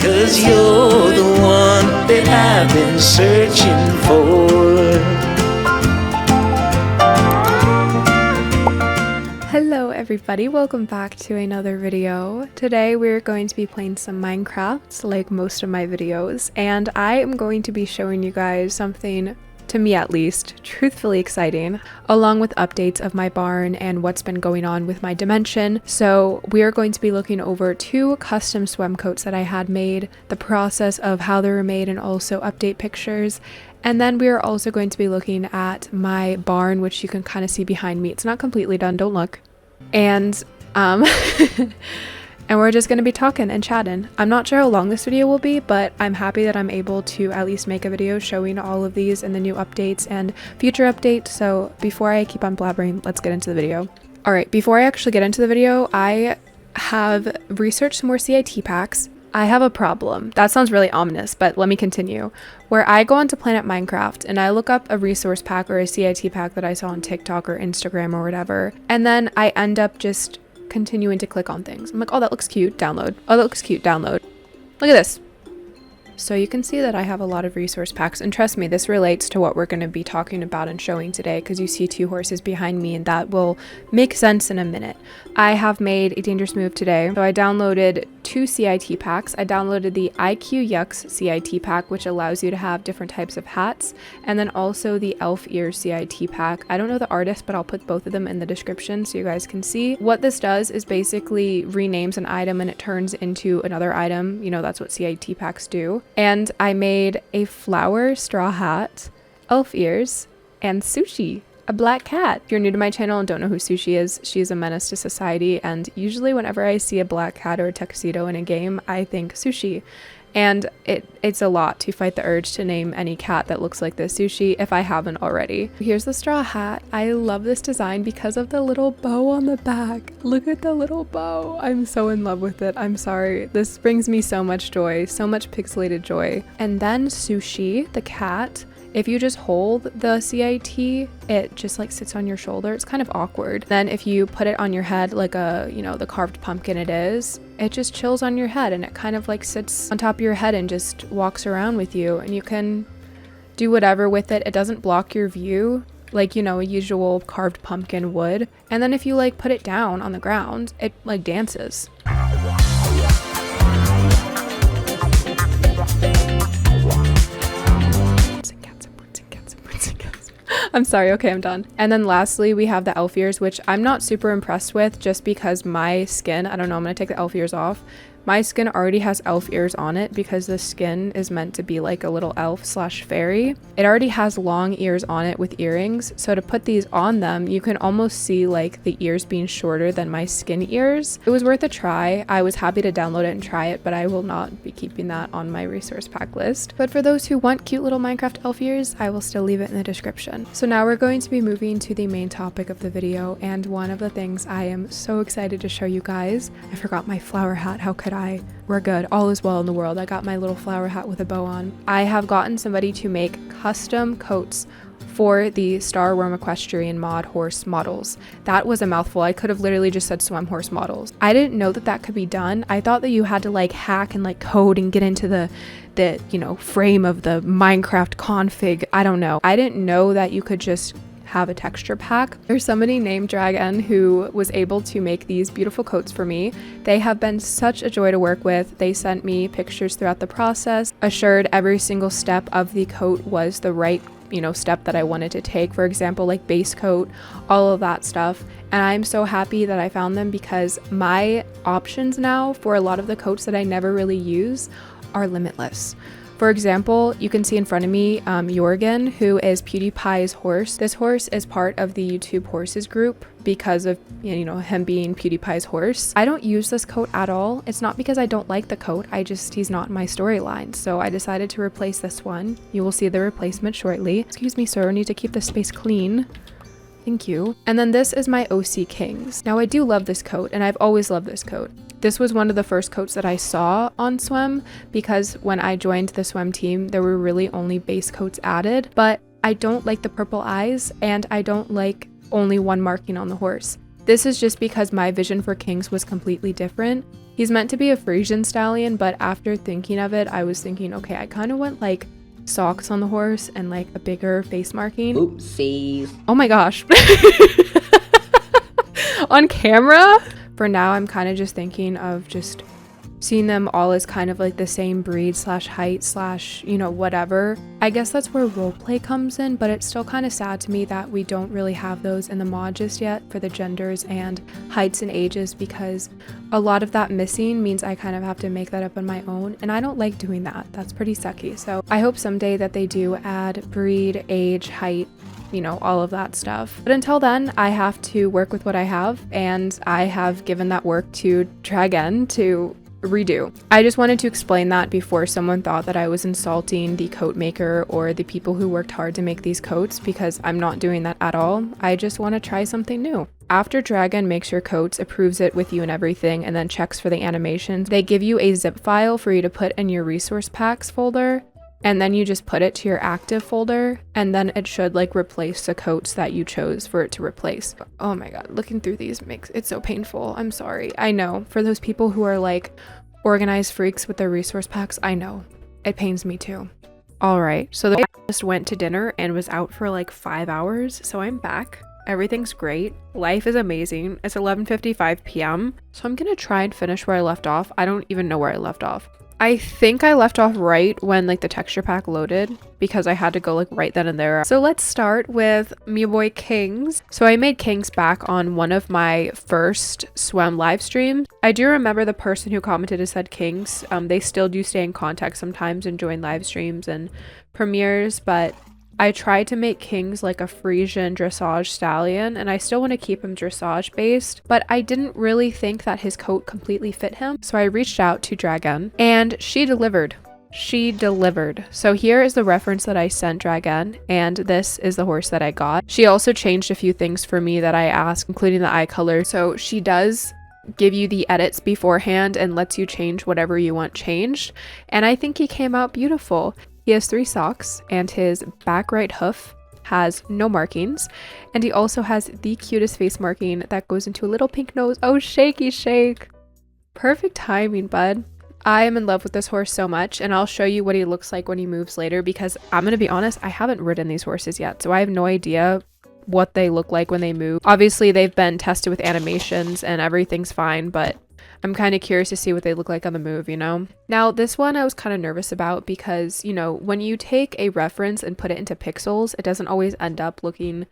'cause you're the one that I've been searching for. Hello everybody, welcome back to another video. Today we're going to be playing some Minecraft, like most of my videos, and I am going to be showing you guys something, to me at least, truthfully exciting, along with updates of my barn and what's been going on with my dimension. So we are going to be looking over 2 custom SWEM coats that I had made, the process of how they were made, and also update pictures. And then we are also going to be looking at my barn, which you can kind of see behind me. It's not completely done, don't look. And and we're just going to be talking and chatting. I'm not sure how long this video will be, but I'm happy that I'm able to at least make a video showing all of these and the new updates and future updates. So before I keep on blabbering, let's get into the video. Alright, before I actually get into the video, I have researched some more CIT packs. I have a problem. That sounds really ominous, but let me continue. Where I go onto Planet Minecraft and I look up a resource pack or a CIT pack that I saw on TikTok or Instagram or whatever, and then I end up just continuing to click on things. I'm like, oh, that looks cute, download. Oh, that looks cute, download. Look at this. So you can see that I have a lot of resource packs, and trust me, this relates to what we're going to be talking about and showing today, because you see 2 horses behind me and that will make sense in a minute. I have made a dangerous move today. So I downloaded 2 CIT packs. I downloaded the IQ Yucks CIT pack, which allows you to have different types of hats, and then also the Elf Ears CIT pack. I don't know the artist, but I'll put both of them in the description so you guys can see. What this does is basically renames an item and it turns into another item. You know, that's what CIT packs do. And I made a flower straw hat, elf ears, and Sushi, a black cat. If you're new to my channel and don't know who Sushi is, she's a menace to society, and usually whenever I see a black cat or a tuxedo in a game, I think Sushi. And it's a lot to fight the urge to name any cat that looks like this Sushi if I haven't already. Here's the straw hat. I love this design because of the little bow on the back. Look at the little bow. I'm so in love with it. I'm sorry. This brings me so much joy, so much pixelated joy. And then Sushi, the cat, if you just hold the CIT, it just like sits on your shoulder. It's kind of awkward. Then if you put it on your head like a, you know, the carved pumpkin it just chills on your head and it kind of like sits on top of your head and just walks around with you, and you can do whatever with it. It doesn't block your view like, you know, a usual carved pumpkin would. And then if you like put it down on the ground, it like dances. I'm sorry, okay, I'm done. And then lastly, we have the elf ears, which I'm not super impressed with just because my skin, I don't know, I'm gonna take the elf ears off. My skin already has elf ears on it because the skin is meant to be like a little elf slash fairy. It already has long ears on it with earrings. So to put these on them, you can almost see like the ears being shorter than my skin ears. It was worth a try. I was happy to download it and try it, but I will not be keeping that on my resource pack list. But for those who want cute little Minecraft elf ears, I will still leave it in the description. So now we're going to be moving to the main topic of the video, and one of the things I am so excited to show you guys. I forgot my flower hat, how could I? We're good. All is well in the world. I got my little flower hat with a bow on. I have gotten somebody to make custom coats for the Star Worm Equestrian mod horse models. That was a mouthful. I could have literally just said SWEM horse models. I didn't know that that could be done. I thought that you had to like hack and like code and get into the you know, frame of the Minecraft config. I don't know. I didn't know that you could just have a texture pack. There's somebody named Dragon who was able to make these beautiful coats for me. They have been such a joy to work with. They sent me pictures throughout the process, assured every single step of the coat was the right, you know, step that I wanted to take. For example, like base coat, all of that stuff. And I'm so happy that I found them because my options now for a lot of the coats that I never really use are limitless. For example, you can see in front of me Jorgen, who is PewDiePie's horse. This horse is part of the YouTube horses group because of, you know, him being PewDiePie's horse. I don't use this coat at all. It's not because I don't like the coat, he's not in my storyline. So I decided to replace this one. You will see the replacement shortly. Excuse me, sir, I need to keep this space clean. Thank you. And then this is my OC Kings. Now I do love this coat, and I've always loved this coat. This was one of the first coats that I saw on SWEM because when I joined the SWEM team, there were really only base coats added, but I don't like the purple eyes and I don't like only one marking on the horse. This is just because my vision for Kings was completely different. He's meant to be a Frisian stallion, but after thinking of it, I was thinking, okay, I kind of want like socks on the horse and like a bigger face marking. Oopsies. Oh my gosh. On camera? For now, I'm kind of just thinking of just seeing them all as kind of like the same breed slash height slash, you know, whatever. I guess that's where roleplay comes in, but it's still kind of sad to me that we don't really have those in the mod just yet for the genders and heights and ages, because a lot of that missing means I kind of have to make that up on my own, and I don't like doing that. That's pretty sucky. So I hope someday that they do add breed, age, height, you know, all of that stuff. But until then, I have to work with what I have, and I have given that work to Dragon to redo. I just wanted to explain that before someone thought that I was insulting the coat maker or the people who worked hard to make these coats, because I'm not doing that at all. I just want to try something new. After Dragon makes your coats, approves it with you and everything, and then checks for the animations, they give you a zip file for you to put in your resource packs folder, and then you just put it to your active folder, and then it should like replace the coats that you chose for it to replace. Oh my god, looking through these makes it so painful. I'm sorry. I know, for those people who are like organized freaks with their resource packs, I know. It pains me too. Alright, so I just went to dinner and was out for like 5 hours, so I'm back. Everything's great. Life is amazing. It's 11:55 p.m. So I'm gonna try and finish where I left off. I don't even know where I left off. I think I left off right when like the texture pack loaded, because I had to go like right then and there. So let's start with me boy Kings. So I made Kings back on one of my first SWEM live streams. I do remember the person who commented and said Kings. They still do stay in contact sometimes and join live streams and premieres, but I tried to make Kings like a Frisian dressage stallion, and I still want to keep him dressage based, but I didn't really think that his coat completely fit him. So I reached out to Dragon and she delivered. She delivered. So here is the reference that I sent Dragon, and this is the horse that I got. She also changed a few things for me that I asked, including the eye color. So she does give you the edits beforehand and lets you change whatever you want changed. And I think he came out beautiful. He has 3 socks, and his back right hoof has no markings, and he also has the cutest face marking that goes into a little pink nose. Oh, shaky shake. Perfect timing, bud. I am in love with this horse so much, and I'll show you what he looks like when he moves later, because I'm gonna be honest, I haven't ridden these horses yet, so I have no idea what they look like when they move. Obviously, they've been tested with animations and everything's fine, but I'm kind of curious to see what they look like on the move, you know? Now, this one I was kind of nervous about because, you know, when you take a reference and put it into pixels, it doesn't always end up looking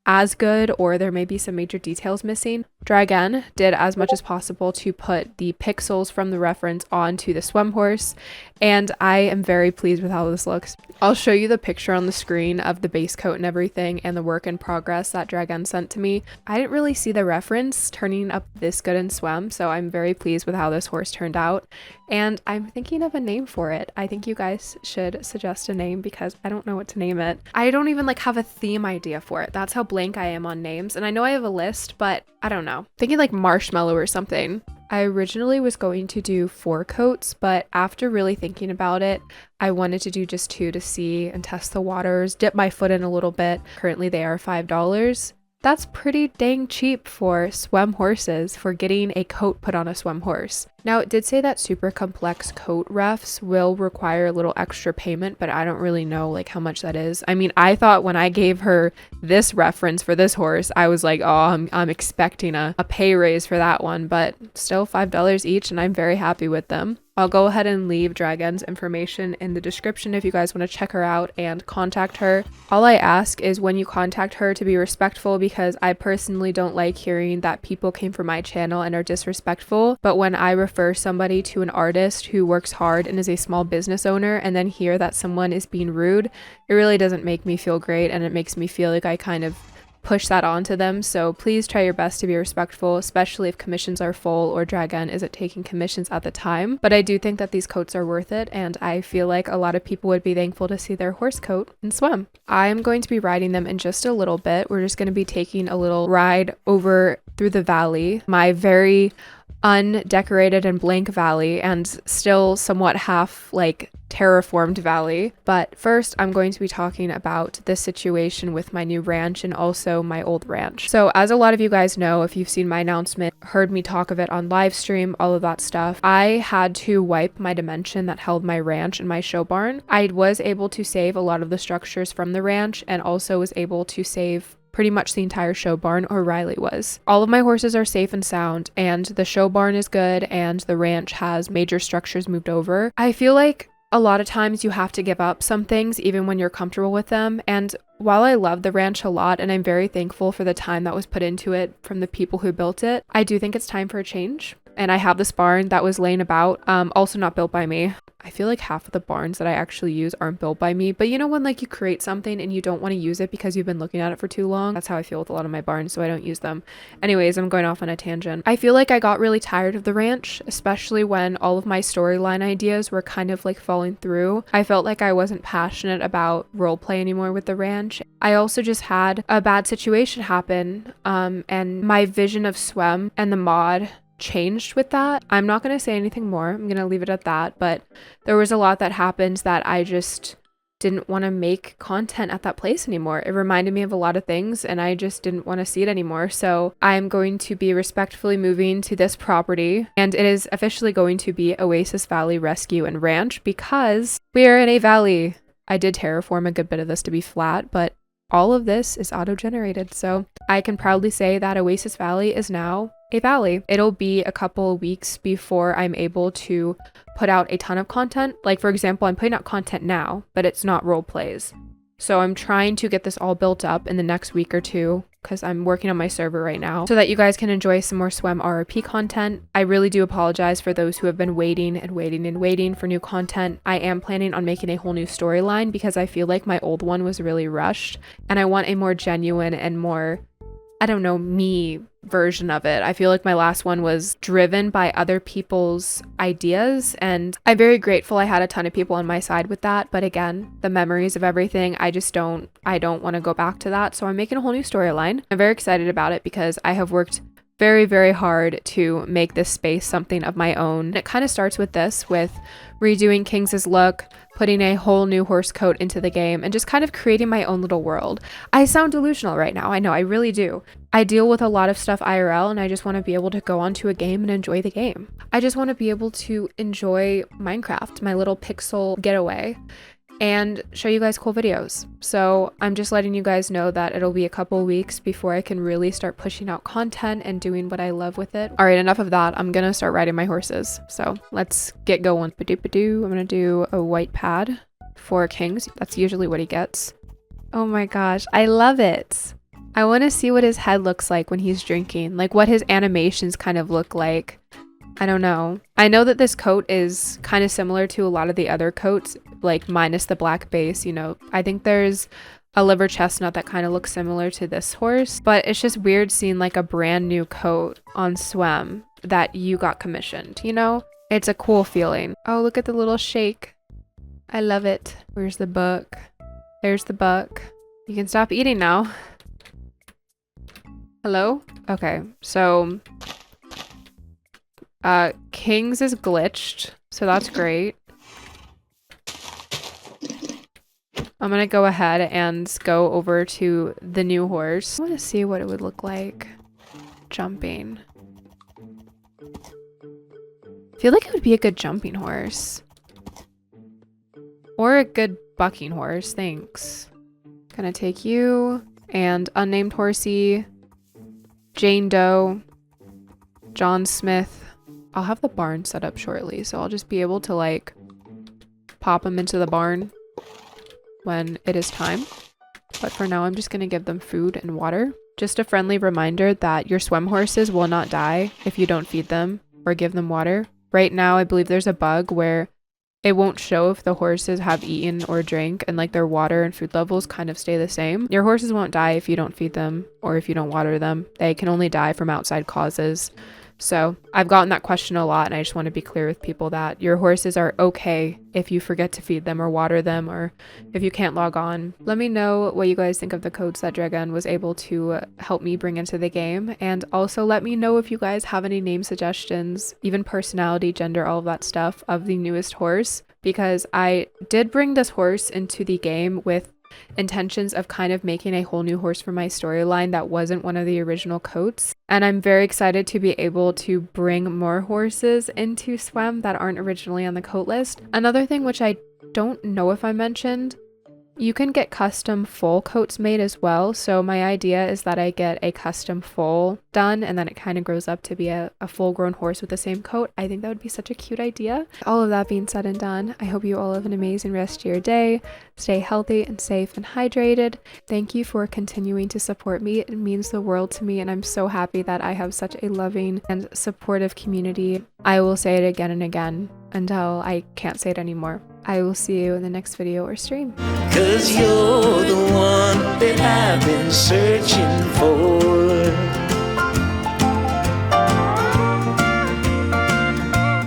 as good, or there may be some major details missing. Dragon did as much as possible to put the pixels from the reference onto the SWEM horse, and I am very pleased with how this looks. I'll show you the picture on the screen of the base coat and everything and the work in progress that Dragon sent to me. I didn't really see the reference turning up this good in SWEM, so I'm very pleased with how this horse turned out, and I'm thinking of a name for it. I think you guys should suggest a name because I don't know what to name it. I don't even like have a theme idea for it. That's how blank I am on names, and I know I have a list, but I don't know. Thinking like marshmallow or something. I originally was going to do 4 coats, but after really thinking about it, I wanted to do just 2 to see and test the waters, dip my foot in a little bit. Currently they are $5. That's pretty dang cheap for SWEM horses, for getting a coat put on a SWEM horse. Now, it did say that super complex coat refs will require a little extra payment, but I don't really know like how much that is. I mean, I thought when I gave her this reference for this horse, I was like, oh, I'm expecting a pay raise for that one, but still $5 each, and I'm very happy with them. I'll go ahead and leave Dragon's information in the description if you guys want to check her out and contact her. All I ask is when you contact her to be respectful, because I personally don't like hearing that people came from my channel and are disrespectful, but when I refer somebody to an artist who works hard and is a small business owner and then hear that someone is being rude, it really doesn't make me feel great, and it makes me feel like I kind of push that onto them. So please try your best to be respectful, especially if commissions are full or Dragon isn't taking commissions at the time. But I do think that these coats are worth it, and I feel like a lot of people would be thankful to see their horse coat in SWEM. I am going to be riding them in just a little bit. We're just going to be taking a little ride over through the valley, my very undecorated and blank valley, and still somewhat half like terraformed valley. But first, I'm going to be talking about this situation with my new ranch and also my old ranch. So as a lot of you guys know, if you've seen my announcement, heard me talk of it on live stream, all of that stuff, I had to wipe my dimension that held my ranch and my show barn. I was able to save a lot of the structures from the ranch and also was able to save pretty much the entire show barn, or Riley was. All of my horses are safe and sound, and the show barn is good, and the ranch has major structures moved over. I feel like a lot of times you have to give up some things even when you're comfortable with them, and while I love the ranch a lot and I'm very thankful for the time that was put into it from the people who built it, I do think it's time for a change. And I have this barn that was laying about, also not built by me. I feel like half of the barns that I actually use aren't built by me, but you know when like you create something and you don't want to use it because you've been looking at it for too long? That's how I feel with a lot of my barns, so I don't use them. Anyways, I'm going off on a tangent. I feel like I got really tired of the ranch, especially when all of my storyline ideas were kind of like falling through. I felt like I wasn't passionate about roleplay anymore with the ranch. I also just had a bad situation happen, and my vision of SWEM and the mod changed with that. I'm not going to say anything more. I'm going to leave it at that, but there was a lot that happened that I just didn't want to make content at that place anymore. It reminded me of a lot of things and I just didn't want to see it anymore. So I'm going to be respectfully moving to this property, and it is officially going to be Oasis Valley Rescue and Ranch because we are in a valley. I did terraform a good bit of this to be flat, but all of this is auto-generated. So I can proudly say that Oasis Valley is now a valley. It'll be a couple of weeks before I'm able to put out a ton of content. Like for example, I'm putting out content now, but it's not role plays. So I'm trying to get this all built up in the next week or two because I'm working on my server right now so that you guys can enjoy some more SWEM RRP content. I really do apologize for those who have been waiting and waiting and waiting for new content. I am planning on making a whole new storyline because I feel like my old one was really rushed and I want a more genuine and more, I don't know, me version of it. I feel like my last one was driven by other people's ideas, and I'm very grateful I had a ton of people on my side with that. But again, the memories of everything, I don't want to go back to that. So I'm making a whole new storyline. I'm very excited about it because I have worked very, very hard to make this space something of my own. And it kind of starts with this, with redoing Kings's look, putting a whole new horse coat into the game, and just kind of creating my own little world. I sound delusional right now. I know, I really do. I deal with a lot of stuff IRL and I just want to be able to go onto a game and enjoy the game. I just want to be able to enjoy Minecraft, my little pixel getaway, and show you guys cool videos. So I'm just letting you guys know that it'll be a couple weeks before I can really start pushing out content and doing what I love with it. All right, enough of that. I'm gonna start riding my horses. So let's get going. Ba-doop-ba-doo. I'm gonna do a white pad for Kings. That's usually what he gets. Oh my gosh, I love it. I want to see what his head looks like when he's drinking, like what his animations kind of look like. I don't know. I know that this coat is kind of similar to a lot of the other coats, like minus the black base, you know. I think there's a liver chestnut that kind of looks similar to this horse, but it's just weird seeing like a brand new coat on SWEM that you got commissioned, you know? It's a cool feeling. Oh, look at the little shake. I love it. Where's the buck? There's the buck. You can stop eating now. Hello? Okay, so Kings is glitched, so that's great. I'm gonna go ahead and go over to the new horse. I want to see what it would look like jumping. I feel like it would be a good jumping horse. Or a good bucking horse, thanks. Gonna take you and unnamed horsey, Jane Doe, John Smith. I'll have the barn set up shortly, so I'll just be able to like pop them into the barn when it is time. But for now, I'm just gonna give them food and water. Just a friendly reminder that your SWEM horses will not die if you don't feed them or give them water. Right now, I believe there's a bug where it won't show if the horses have eaten or drank, and like their water and food levels kind of stay the same. Your horses won't die if you don't feed them or if you don't water them. They can only die from outside causes. So I've gotten that question a lot, and I just want to be clear with people that your horses are okay if you forget to feed them or water them, or if you can't log on. Let me know what you guys think of the codes that Dragon was able to help me bring into the game, and also let me know if you guys have any name suggestions, even personality, gender, all of that stuff of the newest horse, because I did bring this horse into the game with intentions of kind of making a whole new horse for my storyline that wasn't one of the original coats, and I'm very excited to be able to bring more horses into SWEM that aren't originally on the coat list. Another thing which I don't know if I mentioned, you can get custom foal coats made as well. So my idea is that I get a custom foal done, and then it kind of grows up to be a full-grown horse with the same coat. I think that would be such a cute idea. All of that being said and done, I hope you all have an amazing rest of your day. Stay healthy and safe and hydrated. Thank you for continuing to support me. It means the world to me, and I'm so happy that I have such a loving and supportive community. I will say it again and again until I can't say it anymore. I will see you in the next video or stream. 'Cause you're the one that I've been searching for.